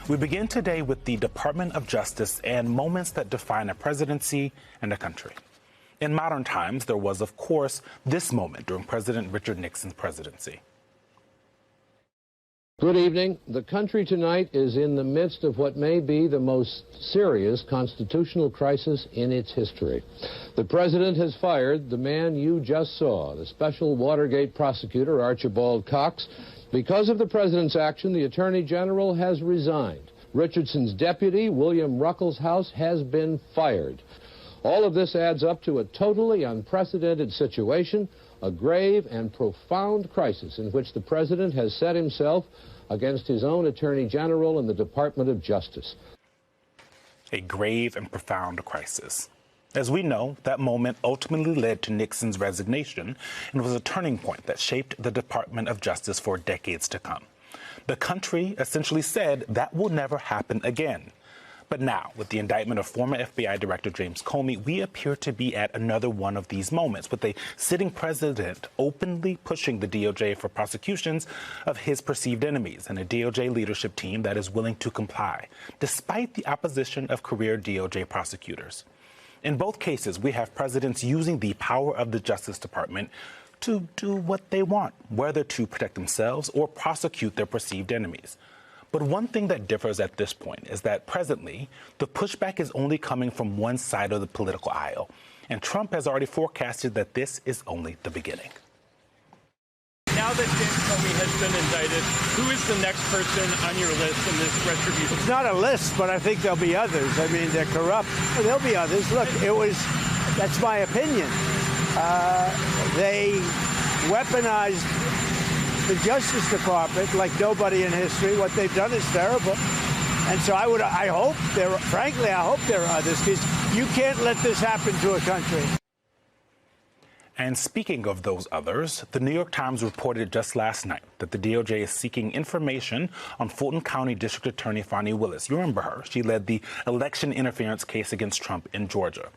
We begin today with the Department of Justice and moments that define a presidency and a country. In modern times, there was, of course, this moment during President Richard Nixon's presidency. Good evening. The country tonight is in the midst of what may be the most serious constitutional crisis in its history. The president has fired the man you just saw, the special Watergate prosecutor, Archibald Cox. Because of the president's action, the attorney general has resigned. Richardson's deputy, William Ruckelshaus, has been fired. All of this adds up to a totally unprecedented situation, a grave and profound crisis in which the president has set himself against his own attorney general and the Department of Justice. A grave and profound crisis. As we know, that moment ultimately led to Nixon's resignation and was a turning point that shaped the Department of Justice for decades to come. The country essentially said that will never happen again. But now, with the indictment of former FBI Director James Comey, we appear to be at another one of these moments, with a sitting president openly pushing the DOJ for prosecutions of his perceived enemies and a DOJ leadership team that is willing to comply, despite the opposition of career DOJ prosecutors. In both cases, we have presidents using the power of the Justice Department to do what they want, whether to protect themselves or prosecute their perceived enemies. But one thing that differs at this point is that presently, the pushback is only coming from one side of the political aisle, and Trump has already forecasted that this is only the beginning. Now that James Comey has been indicted, who is the next person on your list in this retribution? It's not a list, but I think there'll be others. I mean, they're corrupt. Well, there'll be others. Look, that's my opinion. They weaponized the Justice Department like nobody in history. What they've done is terrible. And so I hope there are others, because you can't let this happen to a country. And speaking of those others, the New York Times reported just last night that the DOJ is seeking information on Fulton County District Attorney Fani Willis. You remember her. She led the election interference case against Trump in Georgia.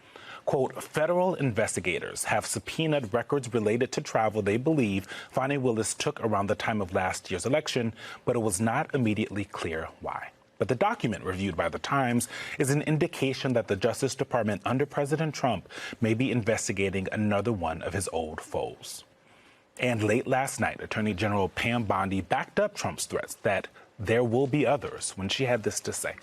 Quote, federal investigators have subpoenaed records related to travel they believe Fani Willis took around the time of last year's election, but it was not immediately clear why. But the document reviewed by the Times is an indication that the Justice Department under President Trump may be investigating another one of his old foes. And late last night, Attorney General Pam Bondi backed up Trump's threats that there will be others when she had this to say.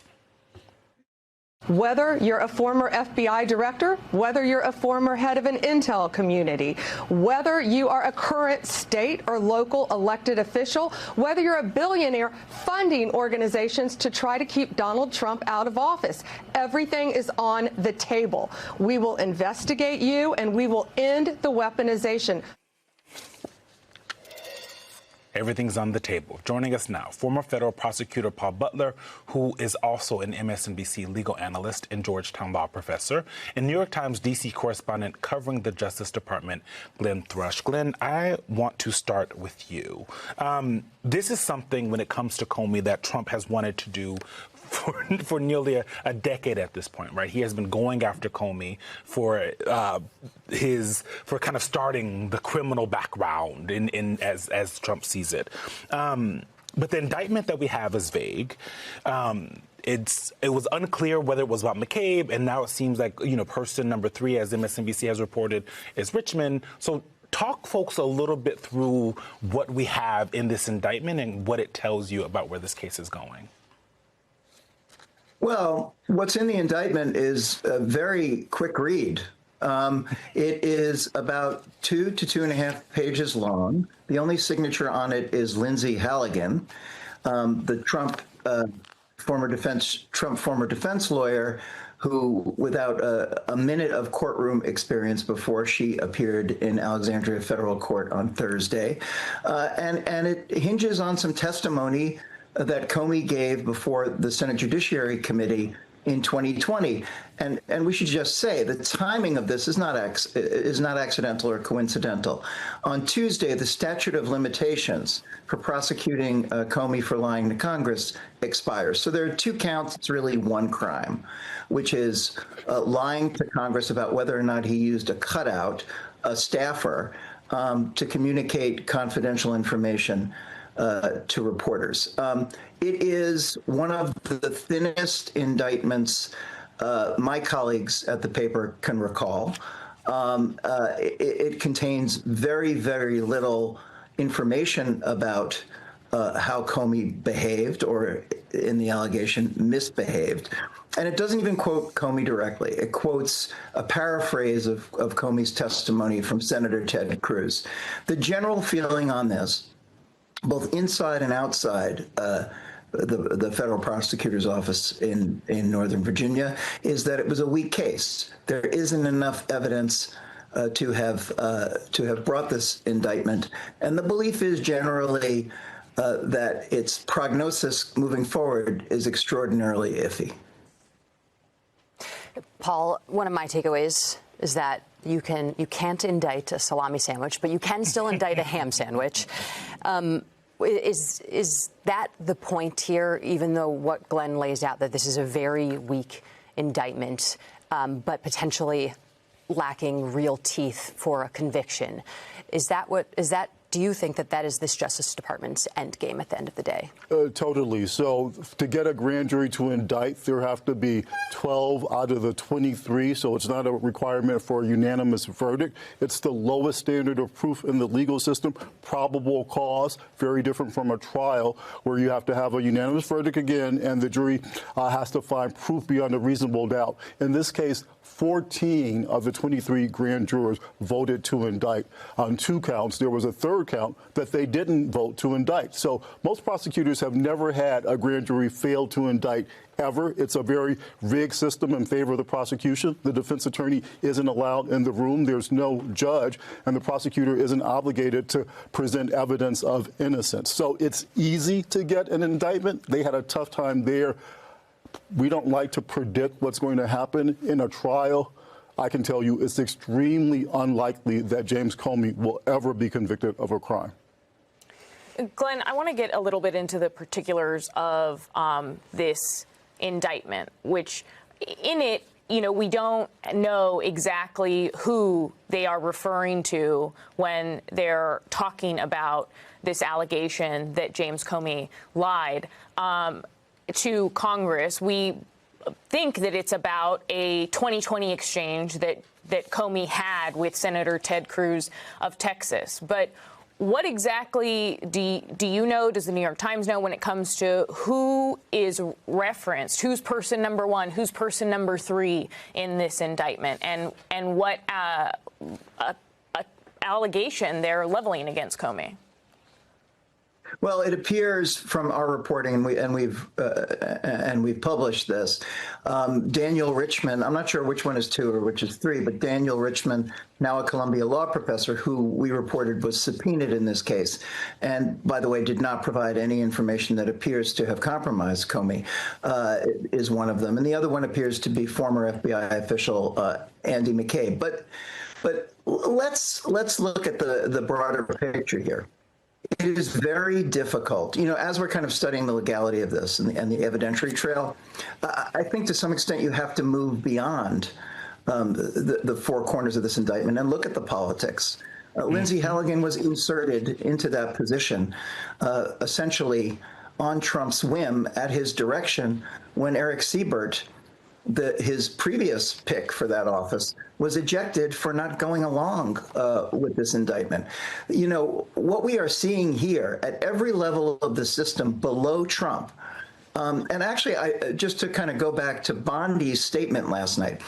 Whether you're a former FBI director, whether you're a former head of an intel community, whether you are a current state or local elected official, whether you're a billionaire funding organizations to try to keep Donald Trump out of office, everything is on the table. We will investigate you and we will end the weaponization. Everything's on the table. Joining us now, former federal prosecutor Paul Butler, who is also an MSNBC legal analyst and Georgetown law professor, and New York Times D.C. correspondent covering the Justice Department, Glenn Thrush. Glenn, I want to start with you. This is something, when it comes to Comey, that Trump has wanted to do for nearly a decade at this point, right? He has been going after Comey for kind of starting the criminal background as Trump sees it. But the indictment that we have is vague. It was unclear whether it was about McCabe, and now it seems like, person number 3, as MSNBC has reported, is Richmond. So talk folks a little bit through what we have in this indictment and what it tells you about where this case is going. Well, what's in the indictment is a very quick read. It is about 2 to 2.5 pages long. The only signature on it is Lindsay Halligan, the Trump former defense lawyer, who, without a minute of courtroom experience before she appeared in Alexandria Federal Court on Thursday, and it hinges on some testimony that Comey gave before the Senate Judiciary Committee in 2020. And we should just say the timing of this is not accidental or coincidental. On Tuesday, the statute of limitations for prosecuting Comey for lying to Congress expires. So there are 2 counts. It's really one crime, which is lying to Congress about whether or not he used a cutout, a staffer, to communicate confidential information to reporters. It is one of the thinnest indictments my colleagues at the paper can recall. It contains very, very little information about how Comey behaved, or in the allegation, misbehaved. And it doesn't even quote Comey directly. It quotes a paraphrase of Comey's testimony from Senator Ted Cruz. The general feeling on this, both inside and outside the federal prosecutor's office in Northern Virginia, is that it was a weak case. There isn't enough evidence to have brought this indictment, and the belief is generally that its prognosis moving forward is extraordinarily iffy. Paul, one of my takeaways is that you can't indict a salami sandwich, but you can still indict a ham sandwich. Is that the point here, even though what Glenn lays out, that this is a very weak indictment, but potentially lacking real teeth for a conviction? Do you think that is this Justice Department's end game at the end of the day? Totally. So to get a grand jury to indict, there have to be 12 out of the 23. So it's not a requirement for a unanimous verdict. It's the lowest standard of proof in the legal system. Probable cause, very different from a trial where you have to have a unanimous verdict again, and the jury has to find proof beyond a reasonable doubt. In this case, 14 of the 23 grand jurors voted to indict on 2 counts. There was a third count that they didn't vote to indict. So most prosecutors have never had a grand jury fail to indict ever. It's a very rigged system in favor of the prosecution. The defense attorney isn't allowed in the room. There's no judge, and the prosecutor isn't obligated to present evidence of innocence. So it's easy to get an indictment. They had a tough time there. We don't like to predict what's going to happen in a trial. I can tell you it's extremely unlikely that James Comey will ever be convicted of a crime. Glenn, I want to get a little bit into the particulars of this indictment, which in it, we don't know exactly who they are referring to when they're talking about this allegation that James Comey lied to Congress. We think that it's about a 2020 exchange that Comey had with Senator Ted Cruz of Texas. But what exactly do you know, does the New York Times know, when it comes to who is referenced, who's person number 1, who's person number 3 in this indictment, and what allegation they're leveling against Comey? Well, it appears from our reporting, and we've published this. Daniel Richman, I'm not sure which one is 2 or which is 3, but Daniel Richman, now a Columbia law professor, who we reported was subpoenaed in this case, and by the way, did not provide any information that appears to have compromised Comey, is one of them, and the other one appears to be former FBI official Andy McCabe. But let's look at the broader picture here. It is very difficult, as we're kind of studying the legality of this and the evidentiary trail. I think to some extent you have to move beyond the 4 corners of this indictment and look at the politics. Lindsey Halligan was inserted into that position essentially on Trump's whim, at his direction, when Eric Siebert, his previous pick for that office, was ejected for not going along with this indictment. What we are seeing here at every level of the system below Trump, and actually, just to kind of go back to Bondi's statement last night,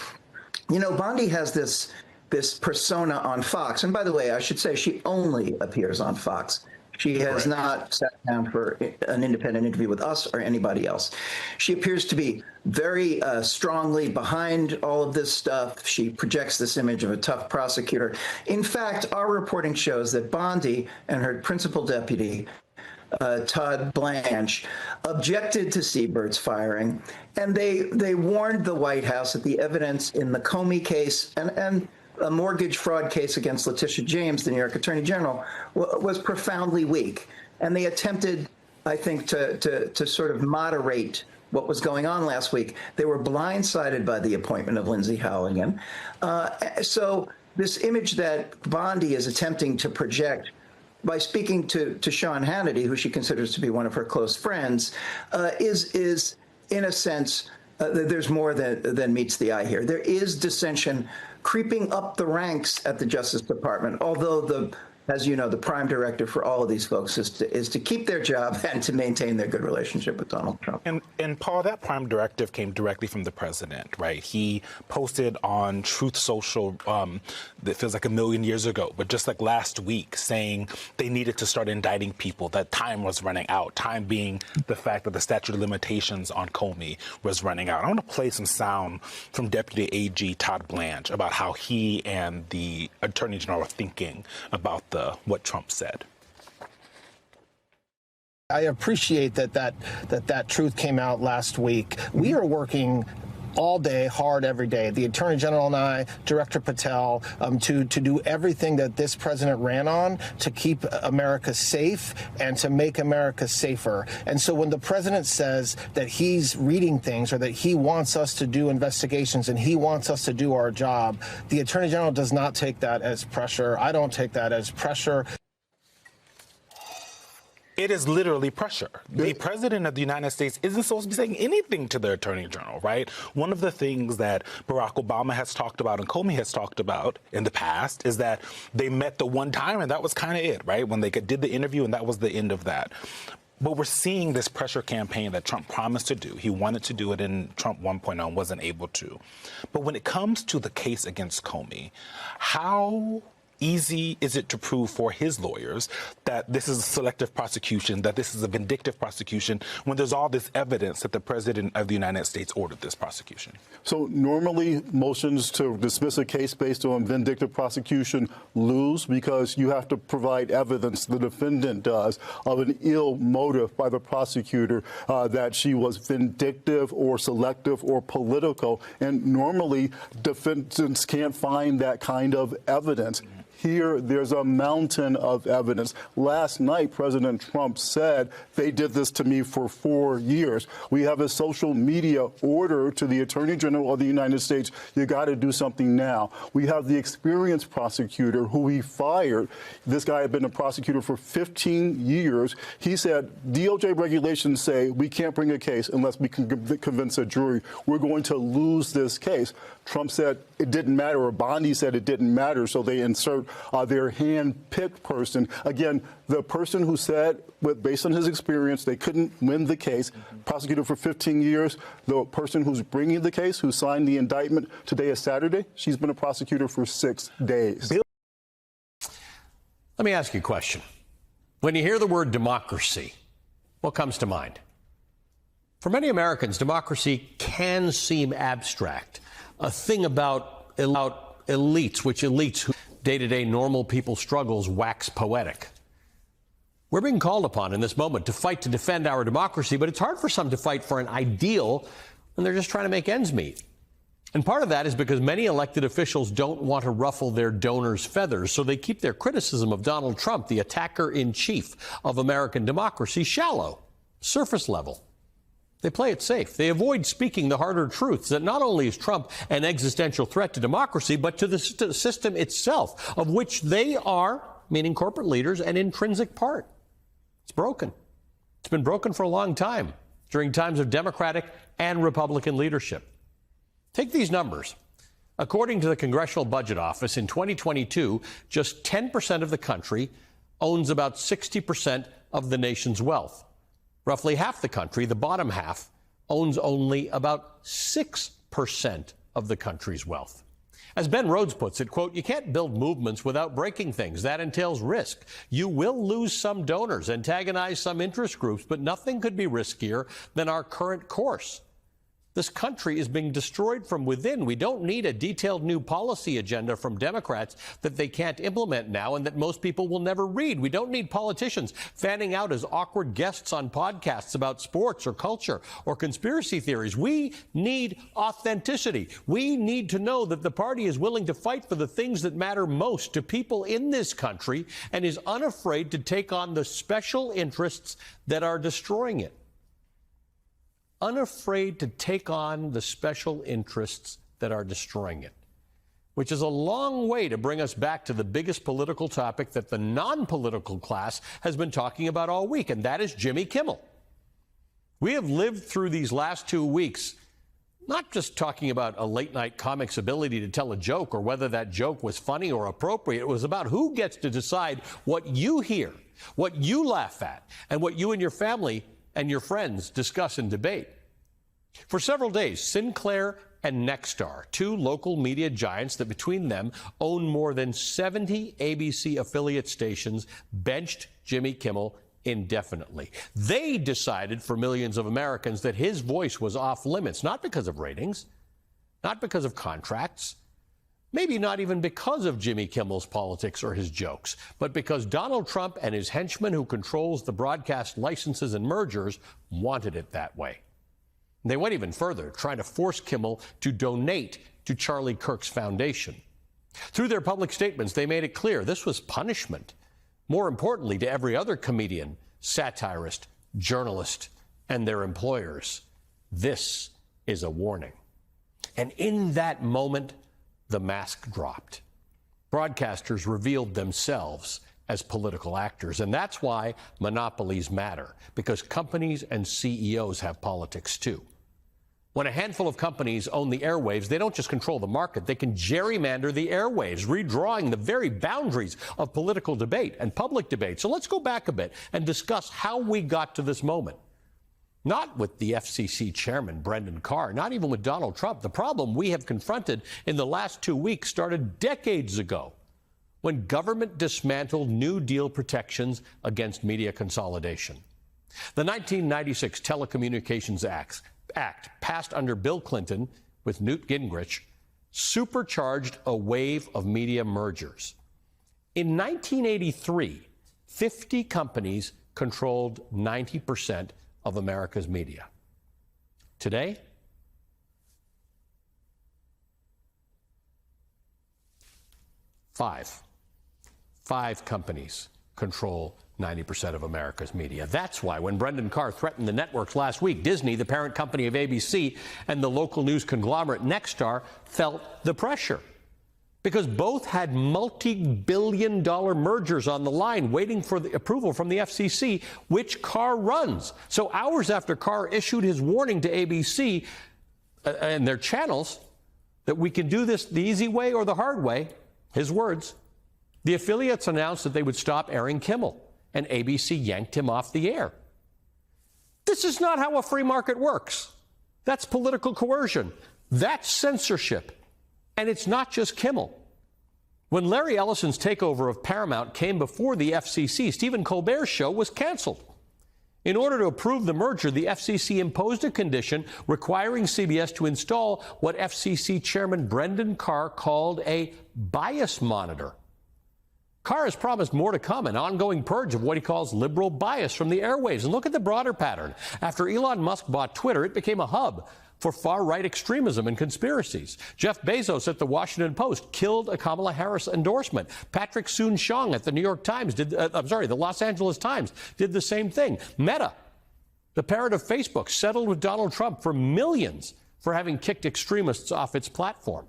Bondi has this persona on Fox, and by the way, I should say she only appears on Fox. She has not sat down for an independent interview with us or anybody else. She appears to be very strongly behind all of this stuff. She projects this image of a tough prosecutor. In fact, our reporting shows that Bondi and her principal deputy, Todd Blanche, objected to Siebert's firing, and they warned the White House that the evidence in the Comey case and a mortgage fraud case against Letitia James, the New York Attorney General, was profoundly weak. And they attempted, I think, to sort of moderate what was going on last week. They were blindsided by the appointment of Lindsey Halligan. So this image that Bondi is attempting to project by speaking to Sean Hannity, who she considers to be one of her close friends, is in a sense, there's more than meets the eye here. There is dissension creeping up the ranks at the Justice Department, although as you know, the prime directive for all of these folks is to keep their job and to maintain their good relationship with Donald Trump. And Paul, that prime directive came directly from the president, right? He posted on Truth Social, that feels like a million years ago, but just like last week, saying they needed to start indicting people, that time was running out, time being the fact that the statute of limitations on Comey was running out. I want to play some sound from Deputy AG Todd Blanche about how he and the Attorney General are thinking about what Trump said. I appreciate that truth came out last week. We are working all day, hard every day, the Attorney General and I, Director Patel, to do everything that this president ran on to keep America safe and to make America safer. And so when the president says that he's reading things or that he wants us to do investigations and he wants us to do our job, the Attorney General does not take that as pressure. I don't take that as pressure. It is literally pressure. The president of the United States isn't supposed to be saying anything to the attorney general, right? One of the things that Barack Obama has talked about and Comey has talked about in the past is that they met the one time and that was kind of it, right? When they did the interview and that was the end of that. But we're seeing this pressure campaign that Trump promised to do. He wanted to do it in Trump 1.0 and wasn't able to. But when it comes to the case against Comey, how easy is it to prove for his lawyers that this is a selective prosecution, that this is a vindictive prosecution, when there's all this evidence that the president of the United States ordered this prosecution? So normally motions to dismiss a case based on vindictive prosecution lose because you have to provide evidence, the defendant does, of an ill motive by the prosecutor that she was vindictive or selective or political. And normally defendants can't find that kind of evidence. Here, there's a mountain of evidence. Last night, President Trump said they did this to me for 4 years. We have a social media order to the Attorney General of the United States. You got to do something now. We have the experienced prosecutor who he fired. This guy had been a prosecutor for 15 years. He said, DOJ regulations say we can't bring a case unless we can convince a jury. We're going to lose this case. Trump said it didn't matter, or Bondi said it didn't matter, so they insert their hand-picked person. Again, the person who said, based on his experience, they couldn't win the case, prosecuted for 15 years. The person who's bringing the case, who signed the indictment, today is Saturday, she's been a prosecutor for 6 days. Let me ask you a question. When you hear the word democracy, what comes to mind? For many Americans, democracy can seem abstract, a thing about elites, which elites who day-to-day normal people struggles wax poetic. We're being called upon in this moment to fight to defend our democracy, but it's hard for some to fight for an ideal when they're just trying to make ends meet. And part of that is because many elected officials don't want to ruffle their donors' feathers, so they keep their criticism of Donald Trump, the attacker-in-chief of American democracy, shallow, surface level. They play it safe. They avoid speaking the harder truths that not only is Trump an existential threat to democracy, but to the system itself, of which they are, meaning corporate leaders, an intrinsic part. It's broken. It's been broken for a long time, during times of Democratic and Republican leadership. Take these numbers. According to the Congressional Budget Office, in 2022, just 10% of the country owns about 60% of the nation's wealth. Roughly half the country, the bottom half, owns only about 6% of the country's wealth. As Ben Rhodes puts it, quote, you can't build movements without breaking things. That entails risk. You will lose some donors, antagonize some interest groups, but nothing could be riskier than our current course. This country is being destroyed from within. We don't need a detailed new policy agenda from Democrats that they can't implement now and that most people will never read. We don't need politicians fanning out as awkward guests on podcasts about sports or culture or conspiracy theories. We need authenticity. We need to know that the party is willing to fight for the things that matter most to people in this country and is unafraid to take on the special interests that are destroying it. Unafraid to take on the special interests that are destroying it. which is a long way to bring us back to the biggest political topic that the non-political class has been talking about all week, and that is Jimmy Kimmel. We have lived through these last 2 weeks not just talking about a late-night comic's ability to tell a joke or whether that joke was funny or appropriate. It was about who gets to decide what you hear, what you laugh at, and what you and your family and your friends discuss and debate. For several days, Sinclair and Nexstar, two local media giants that between them own more than 70 ABC affiliate stations, benched Jimmy Kimmel indefinitely. They decided for millions of Americans that his voice was off limits, not because of ratings, not because of contracts, maybe not even because of Jimmy Kimmel's politics or his jokes, but because Donald Trump and his henchman who controls the broadcast licenses and mergers wanted it that way. They went even further, trying to force Kimmel to donate to Charlie Kirk's foundation. Through their public statements, they made it clear this was punishment. More importantly, to every other comedian, satirist, journalist, and their employers, this is a warning. And in that moment, the mask dropped. Broadcasters revealed themselves as political actors, and that's why monopolies matter, because companies and CEOs have politics too. When a handful of companies own the airwaves, they don't just control the market, they can gerrymander the airwaves, redrawing the very boundaries of political debate and public debate. So let's go back a bit and discuss how we got to this moment. Not with the FCC chairman, Brendan Carr, not even with Donald Trump. The problem we have confronted in the last 2 weeks started decades ago, when government dismantled New Deal protections against media consolidation. The 1996 Telecommunications Act, passed under Bill Clinton with Newt Gingrich, supercharged a wave of media mergers. In 1983, 50 companies controlled 90% of America's media. Today, five companies control 90% of America's media. That's why when Brendan Carr threatened the networks last week, Disney, the parent company of ABC, and the local news conglomerate Nexstar felt the pressure. Because both had multi-billion-dollar mergers on the line waiting for the approval from the FCC, which Carr runs. So hours after Carr issued his warning to ABC and their channels that we can do this the easy way or the hard way, his words, the affiliates announced that they would stop airing Kimmel, and ABC yanked him off the air. This is not how a free market works. That's political coercion. That's censorship. And it's not just Kimmel. When Larry Ellison's takeover of Paramount came before the FCC, Stephen Colbert's show was canceled. In order to approve the merger, the FCC imposed a condition requiring CBS to install what FCC Chairman Brendan Carr called a bias monitor. Carr has promised more to come, an ongoing purge of what he calls liberal bias from the airwaves. And look at the broader pattern. After Elon Musk bought Twitter, it became a hub for far-right extremism and conspiracies. Jeff Bezos at the Washington Post killed a Kamala Harris endorsement. Patrick Soon-Shiong at the New York Times the Los Angeles Times did the same thing. Meta, the parent of Facebook, settled with Donald Trump for millions for having kicked extremists off its platform.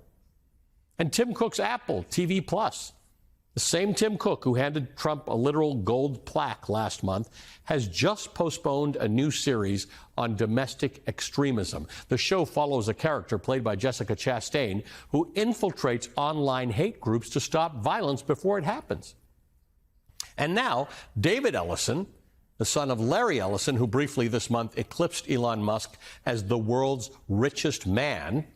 And Tim Cook's Apple TV Plus, the same Tim Cook who handed Trump a literal gold plaque last month, has just postponed a new series on domestic extremism. The show follows a character played by Jessica Chastain who infiltrates online hate groups to stop violence before it happens. And now, David Ellison, the son of Larry Ellison, who briefly this month eclipsed Elon Musk as the world's richest man,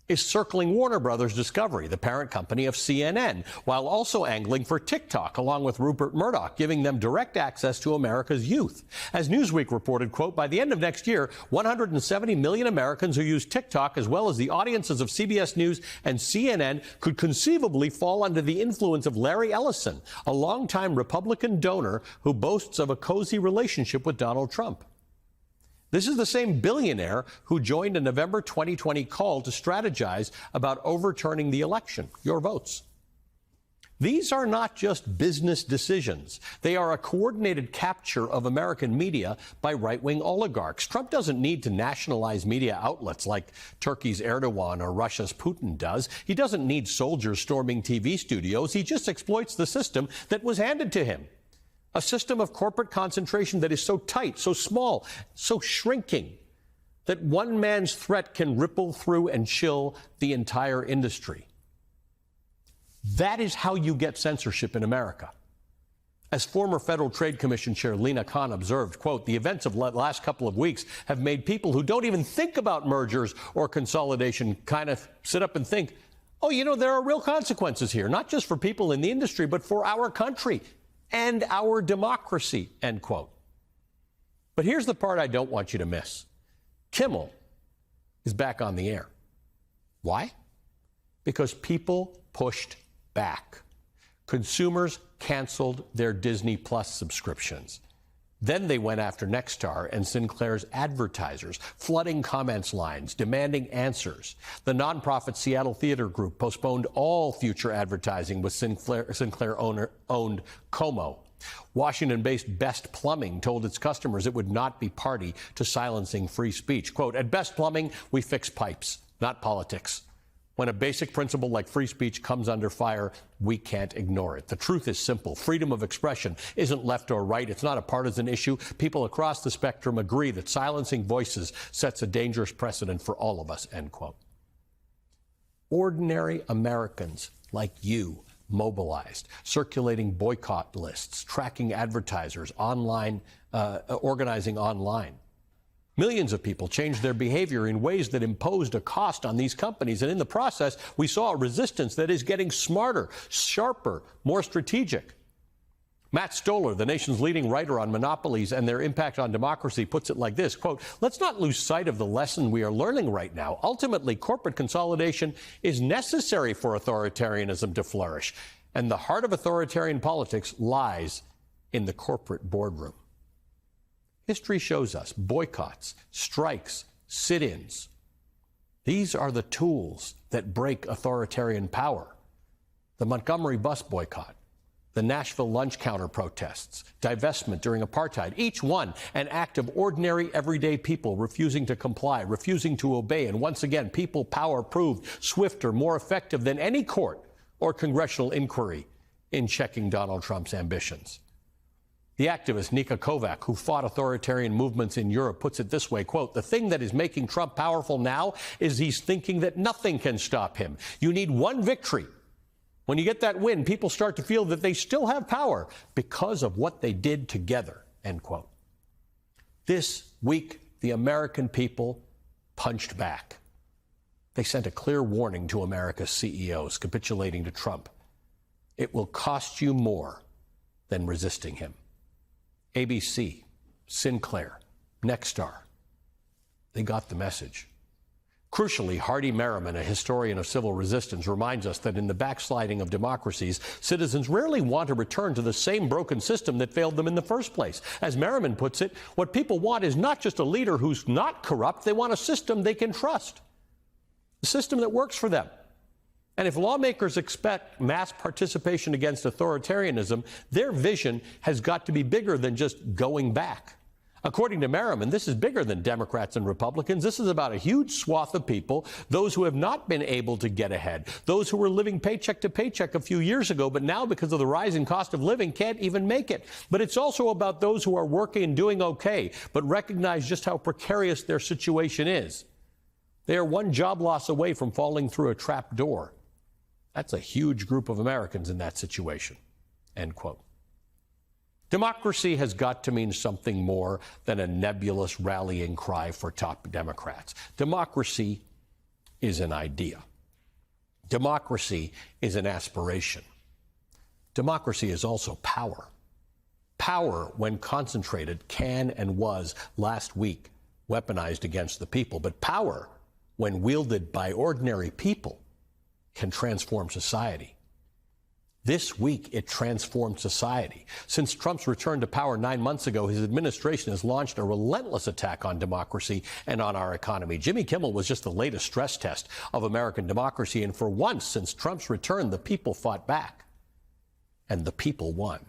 is circling Warner Brothers Discovery, the parent company of CNN, while also angling for TikTok, along with Rupert Murdoch, giving them direct access to America's youth. As Newsweek reported, quote, by the end of next year, 170 million Americans who use TikTok, as well as the audiences of CBS News and CNN, could conceivably fall under the influence of Larry Ellison, a longtime Republican donor who boasts of a cozy relationship with Donald Trump. This is the same billionaire who joined a November 2020 call to strategize about overturning the election, your votes. These are not just business decisions. They are a coordinated capture of American media by right-wing oligarchs. Trump doesn't need to nationalize media outlets like Turkey's Erdogan or Russia's Putin does. He doesn't need soldiers storming TV studios. He just exploits the system that was handed to him. A system of corporate concentration that is so tight, so small, so shrinking, that one man's threat can ripple through and chill the entire industry. That is how you get censorship in America. As former Federal Trade Commission Chair Lina Khan observed, quote, the events of the last couple of weeks have made people who don't even think about mergers or consolidation kind of sit up and think, oh, you know, there are real consequences here, not just for people in the industry, but for our country and our democracy, end quote. But here's the part I don't want you to miss. Kimmel is back on the air. Why? Because people pushed back. Consumers canceled their Disney Plus subscriptions. Then they went after Nexstar and Sinclair's advertisers, flooding comments lines, demanding answers. The nonprofit Seattle Theater Group postponed all future advertising with Sinclair-owned Como. Washington-based Best Plumbing told its customers it would not be party to silencing free speech. Quote, at Best Plumbing, we fix pipes, not politics. When a basic principle like free speech comes under fire, we can't ignore it. The truth is simple. Freedom of expression isn't left or right. It's not a partisan issue. People across the spectrum agree that silencing voices sets a dangerous precedent for all of us, end quote. Ordinary Americans like you mobilized, circulating boycott lists, tracking advertisers, online, organizing online. Millions of people changed their behavior in ways that imposed a cost on these companies. And in the process, we saw a resistance that is getting smarter, sharper, more strategic. Matt Stoller, the nation's leading writer on monopolies and their impact on democracy, puts it like this, quote, let's not lose sight of the lesson we are learning right now. Ultimately, corporate consolidation is necessary for authoritarianism to flourish. And the heart of authoritarian politics lies in the corporate boardroom. History shows us boycotts, strikes, sit-ins. These are the tools that break authoritarian power. The Montgomery bus boycott, the Nashville lunch counter protests, divestment during apartheid, each one an act of ordinary, everyday people refusing to comply, refusing to obey. And once again, people power proved swifter, more effective than any court or congressional inquiry in checking Donald Trump's ambitions. The activist Nika Kovac, who fought authoritarian movements in Europe, puts it this way, quote, the thing that is making Trump powerful now is he's thinking that nothing can stop him. You need one victory. When you get that win, people start to feel that they still have power because of what they did together, end quote. This week, the American people punched back. They sent a clear warning to America's CEOs capitulating to Trump. It will cost you more than resisting him. ABC, Sinclair, Nexstar, they got the message. Crucially, Hardy Merriman, a historian of civil resistance, reminds us that in the backsliding of democracies, citizens rarely want to return to the same broken system that failed them in the first place. As Merriman puts it, what people want is not just a leader who's not corrupt, they want a system they can trust, a system that works for them. And if lawmakers expect mass participation against authoritarianism, their vision has got to be bigger than just going back. According to Merriman, this is bigger than Democrats and Republicans. This is about a huge swath of people, those who have not been able to get ahead, those who were living paycheck to paycheck a few years ago, but now because of the rising cost of living can't even make it. But it's also about those who are working and doing okay, but recognize just how precarious their situation is. They are one job loss away from falling through a trap door. That's a huge group of Americans in that situation, end quote. Democracy has got to mean something more than a nebulous rallying cry for top Democrats. Democracy is an idea. Democracy is an aspiration. Democracy is also power. Power, when concentrated, can and was last week weaponized against the people. But power, when wielded by ordinary people, can transform society. This week, it transformed society. Since Trump's return to power 9 months ago, his administration has launched a relentless attack on democracy and on our economy. Jimmy Kimmel was just the latest stress test of American democracy, and for once since Trump's return, the people fought back. and the people won.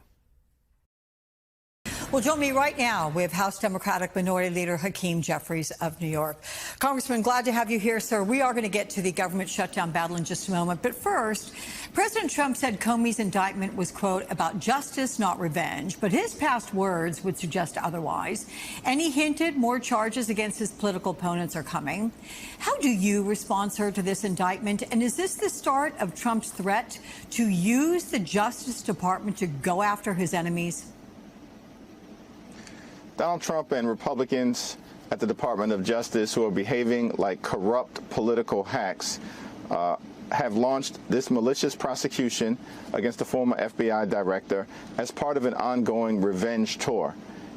Well, join me right now. We have House Democratic Minority Leader Hakeem Jeffries of New York. Congressman, glad to have you here, sir. We are going to get to the government shutdown battle in just a moment. But first, President Trump said Comey's indictment was, quote, about justice, not revenge. But his past words would suggest otherwise. And he hinted more charges against his political opponents are coming. How do you respond, sir, to this indictment? And is this the start of Trump's threat to use the Justice Department to go after his enemies? Donald Trump and Republicans at the Department of Justice who are behaving like corrupt political hacks have launched this malicious prosecution against the former FBI director as part of an ongoing revenge tour.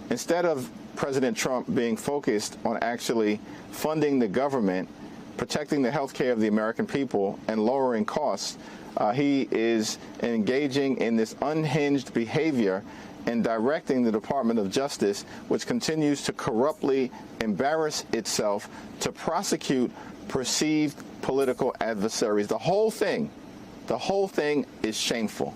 Instead of President Trump being focused on actually funding the government, protecting the health care of the American people, and lowering costs, he is engaging in this unhinged behavior and directing the Department of Justice, which continues to corruptly embarrass itself to prosecute perceived political adversaries. The whole thing is shameful.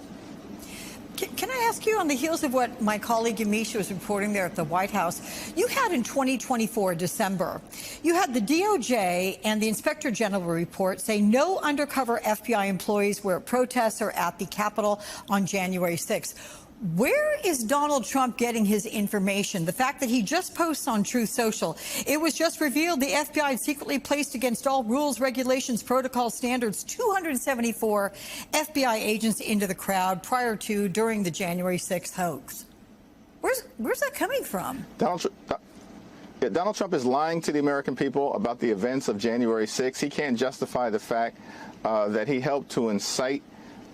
Can I ask you, on the heels of what my colleague Yamisha was reporting there at the White House, you had in 2024, December, you had the DOJ and the Inspector General report say no undercover FBI employees were at protests or at the Capitol on January 6th. Where is Donald Trump getting his information? The fact that he just posts on Truth Social. It was just revealed the FBI had secretly placed against all rules, regulations, protocol standards 274 FBI agents into the crowd prior to, during the January 6th hoax. Where's that coming from? Donald Trump is lying to the American people about the events of January 6th. He can't justify the fact that he helped to incite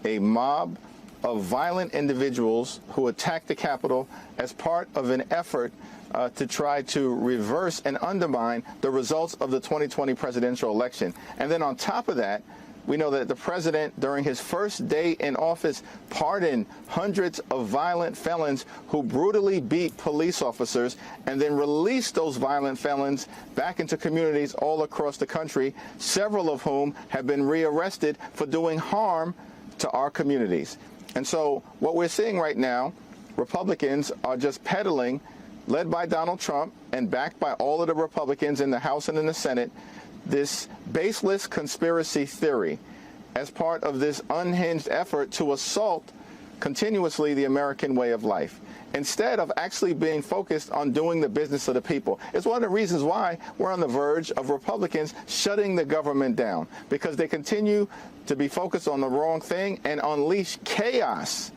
a mob of violent individuals who attacked the Capitol as part of an effort to try to reverse and undermine the results of the 2020 presidential election. And then on top of that, we know that the president, during his first day in office, pardoned hundreds of violent felons who brutally beat police officers and then released those violent felons back into communities all across the country, several of whom have been rearrested for doing harm to our communities. And so what we're seeing right now, Republicans are just peddling, led by Donald Trump and backed by all of the Republicans in the House and in the Senate, this baseless conspiracy theory as part of this unhinged effort to assault continuously the American way of life, instead of actually being focused on doing the business of the people. It's one of the reasons why we're on the verge of Republicans shutting the government down, because they continue to be focused on the wrong thing and unleash chaos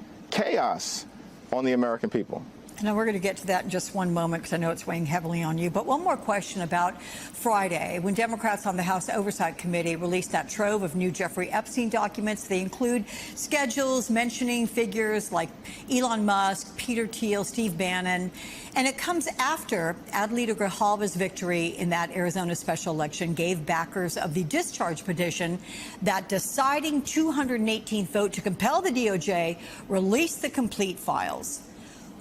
on the American people. Now, we're going to get to that in just one moment because I know it's weighing heavily on you. But one more question about Friday, when Democrats on the House Oversight Committee released that trove of new Jeffrey Epstein documents. They include schedules mentioning figures like Elon Musk, Peter Thiel, Steve Bannon. And it comes after Adelita Grijalva's victory in that Arizona special election gave backers of the discharge petition that deciding 218th vote to compel the DOJ release the complete files.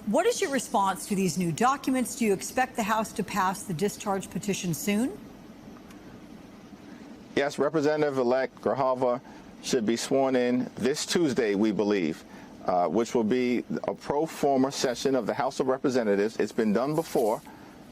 What is your response to these new documents? Do you expect the House to pass the discharge petition soon? Yes, Representative-elect Grijalva should be sworn in this Tuesday, we believe, which will be a pro forma session of the House of Representatives. It's been done before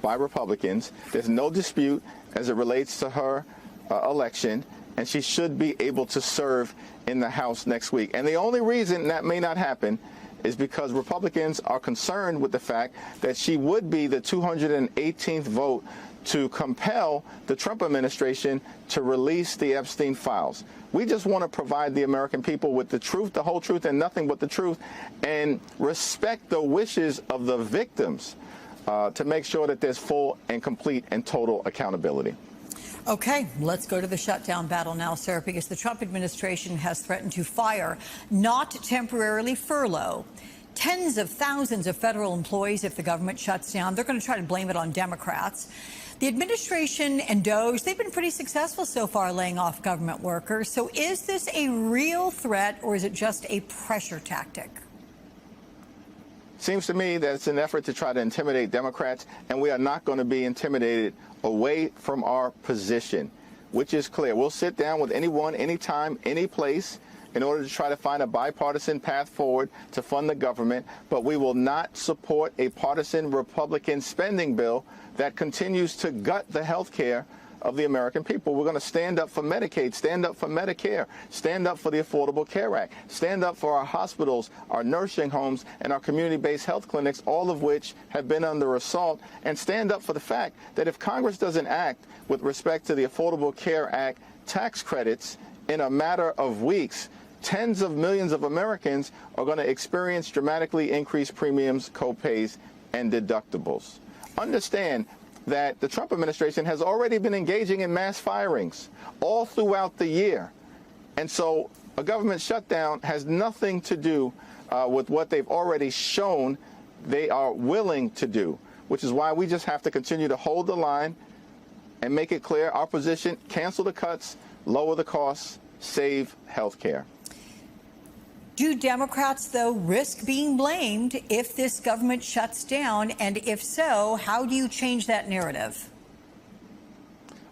by Republicans. There's no dispute as it relates to her election, and she should be able to serve in the House next week. And the only reason that may not happen is because Republicans are concerned with the fact that she would be the 218th vote to compel the Trump administration to release the Epstein files. We just want to provide the American people with the truth, the whole truth, and nothing but the truth, and respect the wishes of the victims to make sure that there's full and complete and total accountability. Okay, let's go to the shutdown battle now, sir, because the Trump administration has threatened to fire, not temporarily furlough, tens of thousands of federal employees if the government shuts down. They're going to try to blame it on Democrats. The administration and DOJ, they've been pretty successful so far laying off government workers. So is this a real threat or is it just a pressure tactic? Seems to me that it's an effort to try to intimidate Democrats, and we are not going to be intimidated away from our position, which is clear. We'll sit down with anyone, anytime, any place, in order to try to find a bipartisan path forward to fund the government, but we will not support a partisan Republican spending bill that continues to gut the health care of the American people. We're going to stand up for Medicaid, stand up for Medicare, stand up for the Affordable Care Act, stand up for our hospitals, our nursing homes, and our community-based health clinics, all of which have been under assault, and stand up for the fact that if Congress doesn't act with respect to the Affordable Care Act tax credits in a matter of weeks, tens of millions of Americans are going to experience dramatically increased premiums, co-pays, and deductibles. Understand that the Trump administration has already been engaging in mass firings all throughout the year. And so a government shutdown has nothing to do with what they've already shown they are willing to do, which is why we just have to continue to hold the line and make it clear our position: cancel the cuts, lower the costs, save health care. Do Democrats, though, risk being blamed if this government shuts down? And if so, how do you change that narrative?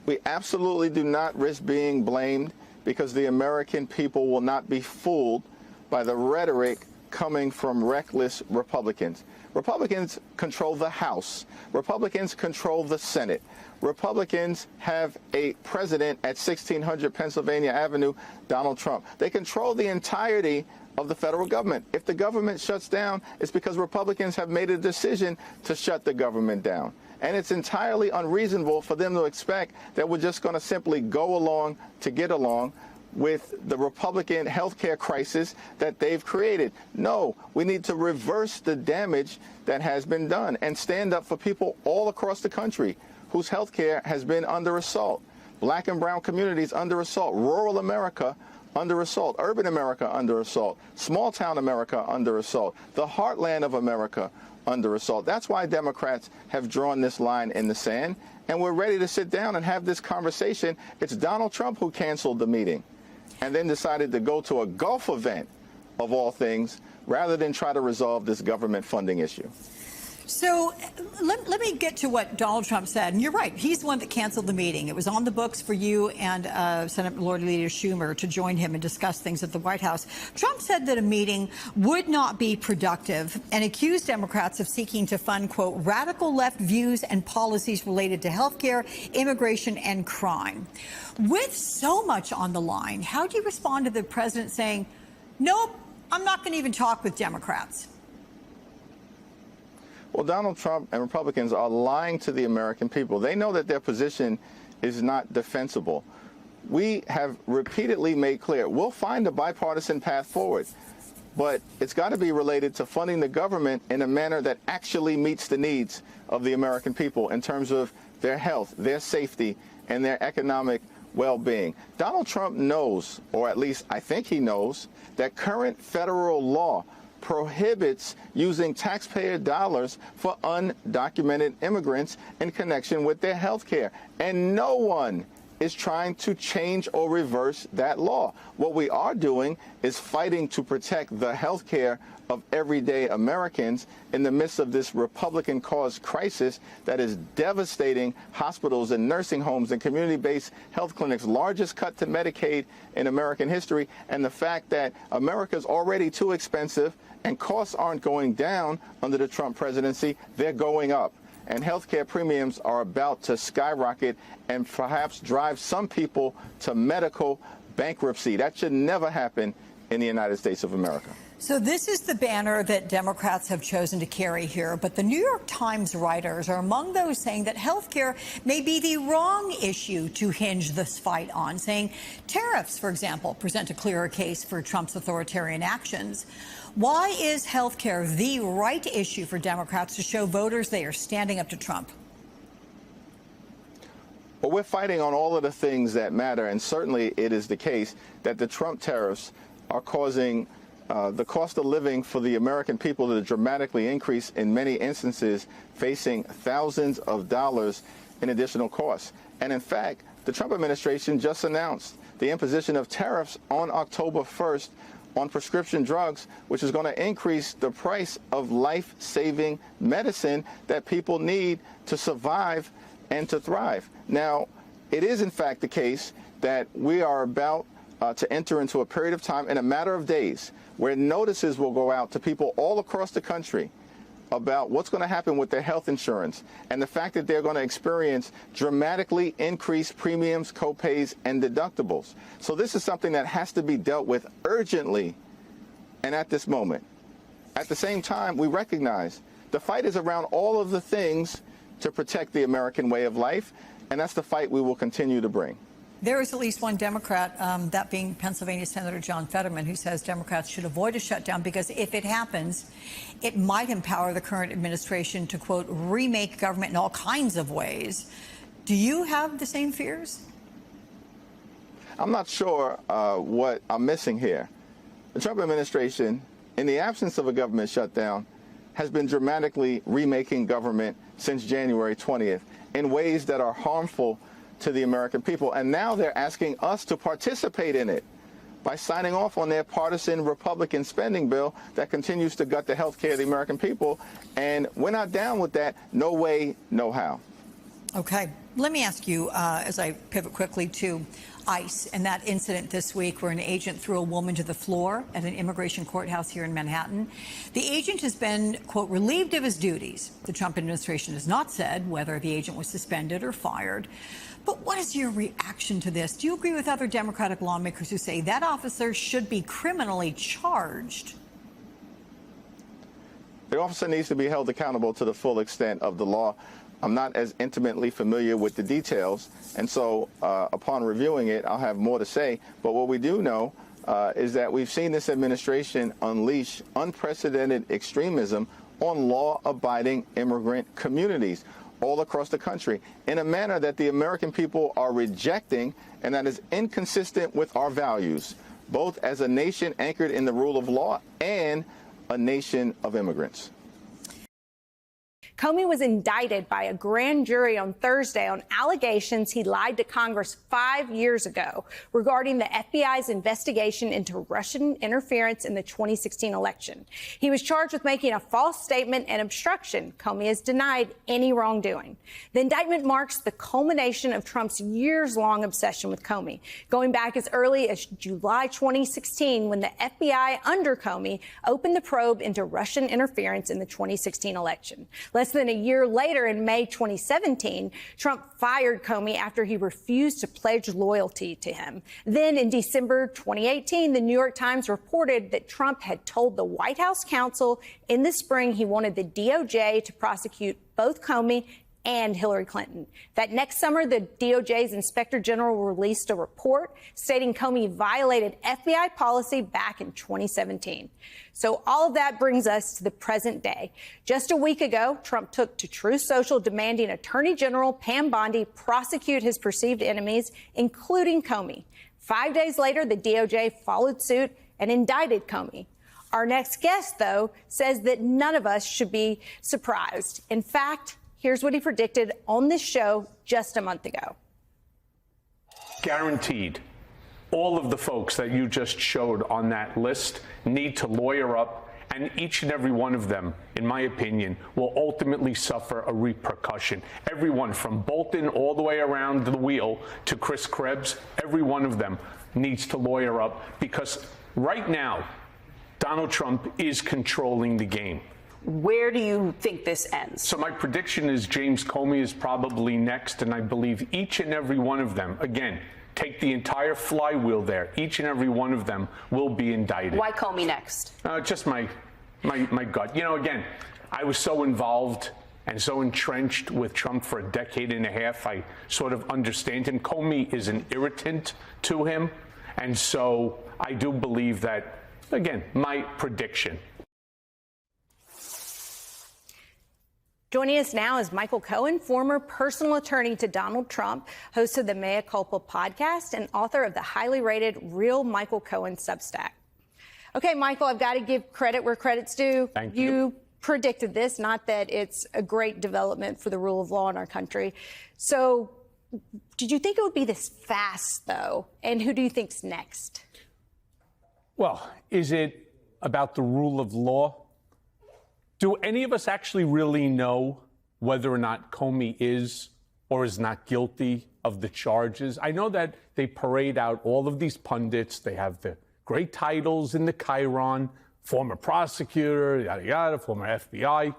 We absolutely do not risk being blamed, because the American people will not be fooled by the rhetoric coming from reckless Republicans. Republicans control the House. Republicans control the Senate. Republicans have a president at 1600 Pennsylvania Avenue, Donald Trump. They control the entirety of the federal government. If the government shuts down, it's because Republicans have made a decision to shut the government down. And it's entirely unreasonable for them to expect that we're just going to simply go along to get along with the Republican health care crisis that they've created. No, we need to reverse the damage that has been done and stand up for people all across the country whose health care has been under assault. Black and brown communities under assault, rural America under assault, urban America under assault, small town America under assault, the heartland of America under assault. That's why Democrats have drawn this line in the sand, and we're ready to sit down and have this conversation. It's Donald Trump who canceled the meeting and then decided to go to a golf event, of all things, rather than try to resolve this government funding issue. So let me get to what Donald Trump said. And you're right. He's the one that canceled the meeting. It was on the books for you and Senate Majority Leader Schumer to join him and discuss things at the White House. Trump said that a meeting would not be productive and accused Democrats of seeking to fund, quote, radical left views and policies related to health care, immigration, and crime. With so much on the line, how do you respond to the president saying, nope, I'm not going to even talk with Democrats? Well, Donald Trump and Republicans are lying to the American people. They know that their position is not defensible. We have repeatedly made clear we'll find a bipartisan path forward, but it's got to be related to funding the government in a manner that actually meets the needs of the American people in terms of their health, their safety, and their economic well-being. Donald Trump knows, or at least I think he knows, that current federal law prohibits using taxpayer dollars for undocumented immigrants in connection with their health care. And no one is trying to change or reverse that law. What we are doing is fighting to protect the health care of everyday Americans in the midst of this Republican-caused crisis that is devastating hospitals and nursing homes and community-based health clinics, largest cut to Medicaid in American history, and the fact that America's already too expensive and costs aren't going down under the Trump presidency, they're going up. And healthcare premiums are about to skyrocket and perhaps drive some people to medical bankruptcy. That should never happen in the United States of America. So this is the banner that Democrats have chosen to carry here. But the New York Times writers are among those saying that health care may be the wrong issue to hinge this fight on, saying tariffs, for example, present a clearer case for Trump's authoritarian actions. Why is health care the right issue for Democrats to show voters they are standing up to Trump? Well, we're fighting on all of the things that matter, and certainly it is the case that the Trump tariffs are causing the cost of living for the American people to dramatically increase, in many instances facing thousands of dollars in additional costs. And in fact, the Trump administration just announced the imposition of tariffs on October 1st on prescription drugs, which is going to increase the price of life-saving medicine that people need to survive and to thrive. Now, it is in fact the case that we are about to enter into a period of time in a matter of days where notices will go out to people all across the country about what's going to happen with their health insurance and the fact that they're going to experience dramatically increased premiums, copays, and deductibles. So this is something that has to be dealt with urgently and at this moment. At the same time, we recognize the fight is around all of the things to protect the American way of life, and that's the fight we will continue to bring. There is at least one Democrat, that being Pennsylvania Senator John Fetterman, who says Democrats should avoid a shutdown because if it happens, it might empower the current administration to, quote, remake government in all kinds of ways. Do you have the same fears? I'm not sure what I'm missing here. The Trump administration, in the absence of a government shutdown, has been dramatically remaking government since January 20th in ways that are harmful to the American people. And now they're asking us to participate in it by signing off on their partisan Republican spending bill that continues to gut the health care of the American people. And we're not down with that. No way, no how. Okay. Let me ask you, as I pivot quickly to ICE and that incident this week where an agent threw a woman to the floor at an immigration courthouse here in Manhattan. The agent has been, quote, relieved of his duties. The Trump administration has not said whether the agent was suspended or fired. But what is your reaction to this? Do you agree with other Democratic lawmakers who say that officer should be criminally charged? The officer needs to be held accountable to the full extent of the law. I'm not as intimately familiar with the details, and so upon reviewing it, I'll have more to say. But what we do know is that we've seen this administration unleash unprecedented extremism on law-abiding immigrant communities all across the country in a manner that the American people are rejecting and that is inconsistent with our values, both as a nation anchored in the rule of law and a nation of immigrants. Comey was indicted by a grand jury on Thursday on allegations he lied to Congress 5 years ago regarding the FBI's investigation into Russian interference in the 2016 election. He was charged with making a false statement and obstruction. Comey has denied any wrongdoing. The indictment marks the culmination of Trump's years-long obsession with Comey, going back as early as July 2016 when the FBI under Comey opened the probe into Russian interference in the 2016 election. Less than a year later, in May 2017, Trump fired Comey after he refused to pledge loyalty to him. Then in December 2018, the New York Times reported that Trump had told the White House counsel in the spring he wanted the DOJ to prosecute both Comey and Hillary Clinton. That next summer, the DOJ's Inspector General released a report stating Comey violated FBI policy back in 2017. So all of that brings us to the present day. Just a week ago, Trump took to Truth Social demanding Attorney General Pam Bondi prosecute his perceived enemies, including Comey. 5 days later, the DOJ followed suit and indicted Comey. Our next guest, though, says that none of us should be surprised. In fact, here's what he predicted on this show just a month ago. Guaranteed. All of the folks that you just showed on that list need to lawyer up, and each and every one of them, in my opinion, will ultimately suffer a repercussion. Everyone from Bolton all the way around the wheel to Chris Krebs, every one of them needs to lawyer up because right now, Donald Trump is controlling the game. Where do you think this ends? So my prediction is James Comey is probably next, and I believe each and every one of them, again, take the entire flywheel there, each and every one of them will be indicted. Why Comey next? Just my gut. You know, again, I was so involved and so entrenched with Trump for a decade and a half, I sort of understand him. Comey is an irritant to him, and so I do believe that, again, my prediction. Joining us now is Michael Cohen, former personal attorney to Donald Trump, host of the Mea Culpa podcast, and author of the highly rated Real Michael Cohen Substack. Okay, Michael, I've got to give credit where credit's due. Thank you. You predicted this, not that it's a great development for the rule of law in our country. So did you think it would be this fast, though? And who do you think's next? Well, is it about the rule of law? Do any of us actually really know whether or not Comey is or is not guilty of the charges. I know that they parade out all of these pundits. They have the great titles in the Chiron, former prosecutor, yada, yada, former FBI.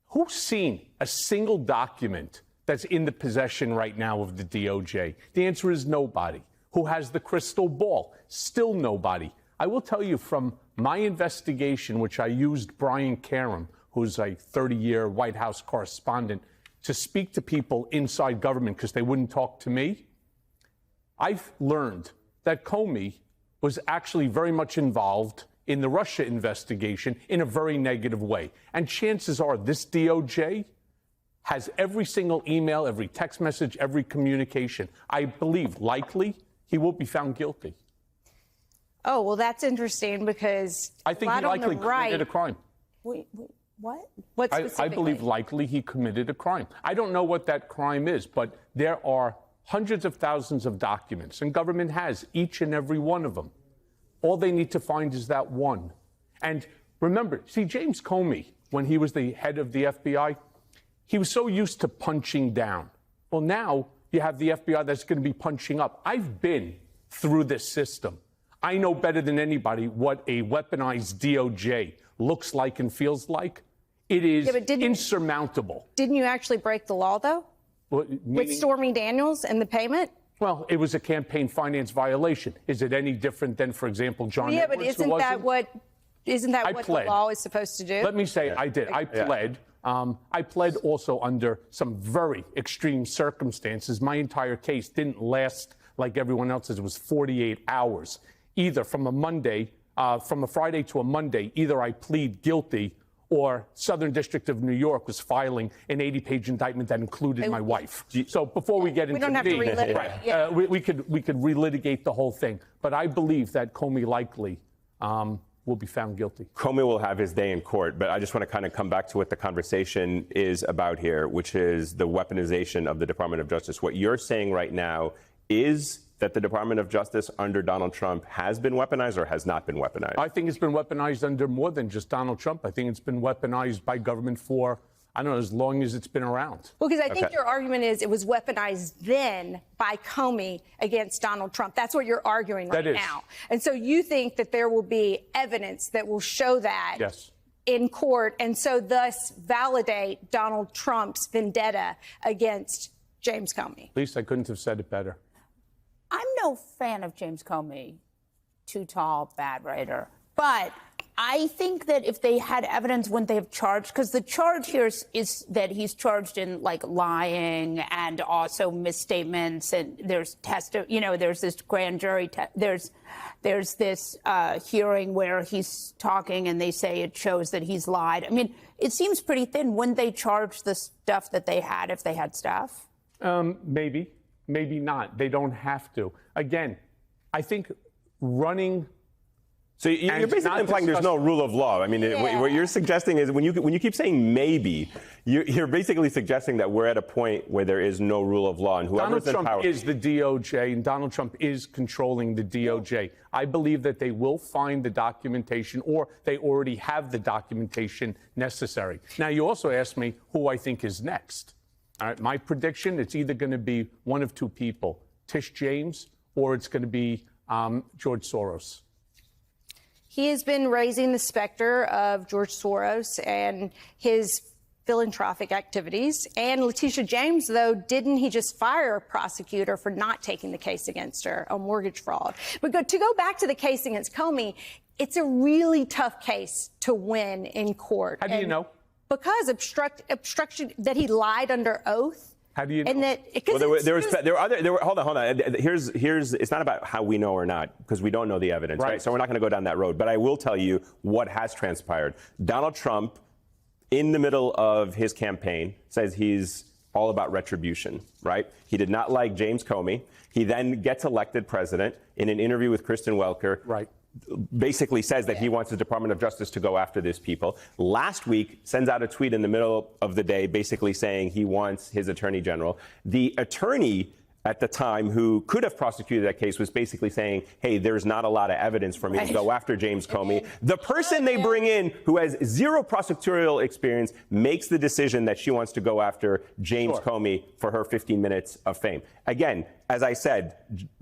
Who's seen a single document that's in the possession right now of the DOJ? The answer is nobody. Who has the crystal ball? Still nobody. I will tell you from my investigation, which I used Brian Karem, who's a 30-year White House correspondent, to speak to people inside government because they wouldn't talk to me. I've learned that Comey was actually very much involved in the Russia investigation in a very negative way. And chances are this DOJ has every single email, every text message, every communication. I believe likely he will be found guilty. Oh, well, that's interesting because I think he likely committed a crime. Wait, what? What specifically? I believe likely he committed a crime. I don't know what that crime is, but there are hundreds of thousands of documents, and government has each and every one of them. All they need to find is that one. And remember, see, James Comey, when he was the head of the FBI, he was so used to punching down. Well, now you have the FBI that's going to be punching up. I've been through this system. I know better than anybody what a weaponized DOJ looks like and feels like. It is insurmountable. Didn't you actually break the law, though? With Stormy Daniels and the payment? Well, it was a campaign finance violation. Is it any different than, for example, John Edwards? But isn't that what the law is supposed to do? Let me say I did. I pled. I pled also under some very extreme circumstances. My entire case didn't last like everyone else's. It was 48 hours. Either from a Friday to a Monday, either I plead guilty or Southern District of New York was filing an 80-page indictment that included my wife. So before we get into don't have to relitigate. Right, we could relitigate the whole thing. But I believe that Comey likely will be found guilty. Comey will have his day in court, but I just want to kind of come back to what the conversation is about here, which is the weaponization of the Department of Justice. What you're saying right now is that the Department of Justice under Donald Trump has been weaponized or has not been weaponized? I think it's been weaponized under more than just Donald Trump. I think it's been weaponized by government for, I don't know, as long as it's been around. Well, because I think your argument is it was weaponized then by Comey against Donald Trump. That's what you're arguing right now. And so you think that there will be evidence that will show that in court and so thus validate Donald Trump's vendetta against James Comey. At least I couldn't have said it better. I'm no fan of James Comey, too tall, bad writer. But I think that if they had evidence, wouldn't they have charged? Because the charge here is that he's charged in like lying and also misstatements. And there's there's this grand jury. There's this hearing where he's talking and they say it shows that he's lied. I mean, it seems pretty thin. Wouldn't they charge the stuff that they had if they had stuff? Maybe. Maybe not. They don't have to. Again, I think running. So you're basically implying there's no rule of law. I mean, what you're suggesting is when you keep saying maybe, you're basically suggesting that we're at a point where there is no rule of law, and whoever's in power. Donald Trump is the DOJ, and Donald Trump is controlling the DOJ. I believe that they will find the documentation, or they already have the documentation necessary. Now, you also asked me who I think is next. All right, my prediction, it's either going to be one of two people, Tish James, or it's going to be George Soros. He has been raising the specter of George Soros and his philanthropic activities. And Letitia James, though, didn't he just fire a prosecutor for not taking the case against her on mortgage fraud? But to go back to the case against Comey, it's a really tough case to win in court. How do you know? Because obstruction, that he lied under oath. How do you know? And that, hold on. Here's it's not about how we know or not, because we don't know the evidence, right? So we're not going to go down that road. But I will tell you what has transpired. Donald Trump, in the middle of his campaign, says he's all about retribution, right? He did not like James Comey. He then gets elected president in an interview with Kristen Welker. Right. Basically says that he wants the Department of Justice to go after these people. Last week, sends out a tweet in the middle of the day basically saying he wants his attorney general. The attorney at the time who could have prosecuted that case was basically saying, hey, there's not a lot of evidence for me to go after James Comey. The person they bring in who has zero prosecutorial experience makes the decision that she wants to go after James Comey for her 15 minutes of fame. Again, as I said,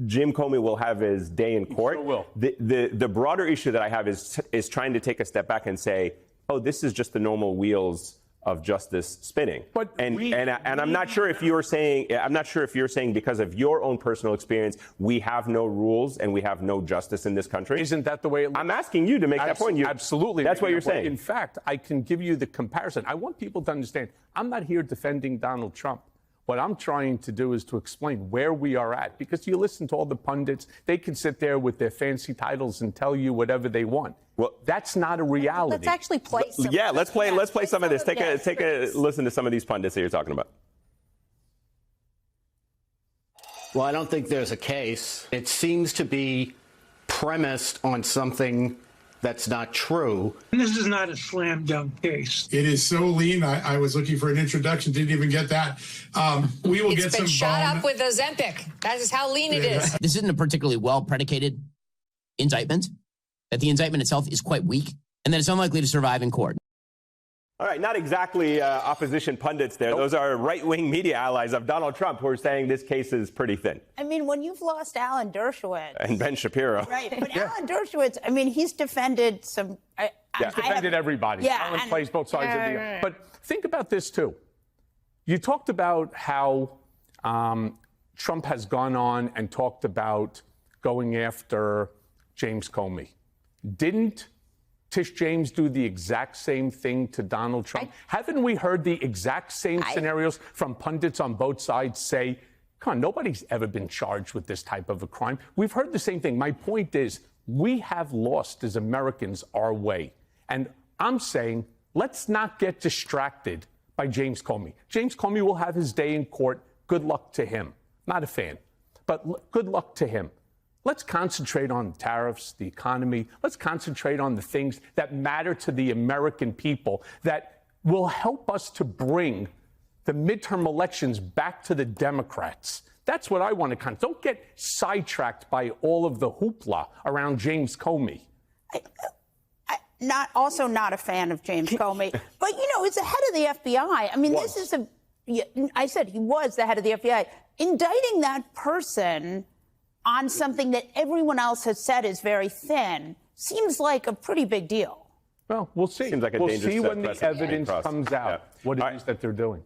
Jim Comey will have his day in court. The broader issue that I have is trying to take a step back and say, oh, this is just the normal wheels of justice spinning. But I'm not sure if you're saying because of your own personal experience, we have no rules and we have no justice in this country. Isn't that the way it looks? I'm asking you to make that point. Absolutely. That's what you're saying. In fact, I can give you the comparison. I want people to understand, I'm not here defending Donald Trump. What I'm trying to do is to explain where we are at, because you listen to all the pundits, they can sit there with their fancy titles and tell you whatever they want. Well, that's not a reality. Let's actually play some. Yeah, let's play some of this. Take a listen to some of these pundits that you're talking about. Well, I don't think there's a case. It seems to be premised on something that's not true. This is not a slam dunk case. It is so lean. I was looking for an introduction, didn't even get that. We will get some. It's been shot up with Ozempic. That is how lean it is. This isn't a particularly well predicated indictment. That the indictment itself is quite weak, and that it's unlikely to survive in court. All right, not exactly opposition pundits there. Nope. Those are right-wing media allies of Donald Trump who are saying this case is pretty thin. I mean, when you've lost Alan Dershowitz. And Ben Shapiro. Right, but Alan Dershowitz, I mean, he's defended some. He's defended everybody. Yeah, Alan plays both sides of the. But think about this, too. You talked about how Trump has gone on and talked about going after James Comey. Didn't Tish James do the exact same thing to Donald Trump? Haven't we heard the exact same scenarios from pundits on both sides say, come on, nobody's ever been charged with this type of a crime? We've heard the same thing. My point is, we have lost as Americans our way. And I'm saying, let's not get distracted by James Comey. James Comey will have his day in court. Good luck to him. Not a fan, but good luck to him. Let's concentrate on tariffs, the economy. Let's concentrate on the things that matter to the American people that will help us to bring the midterm elections back to the Democrats. That's what I want to concentrate. Don't get sidetracked by all of the hoopla around James Comey. Not a fan of James Comey, but it's the head of the FBI. I mean, this is I said he was the head of the FBI. Indicting that person on something that everyone else has said is very thin seems like a pretty big deal. Well, we'll see. Seems like a we'll dangerous see when the precedent evidence comes out what it is that they're doing.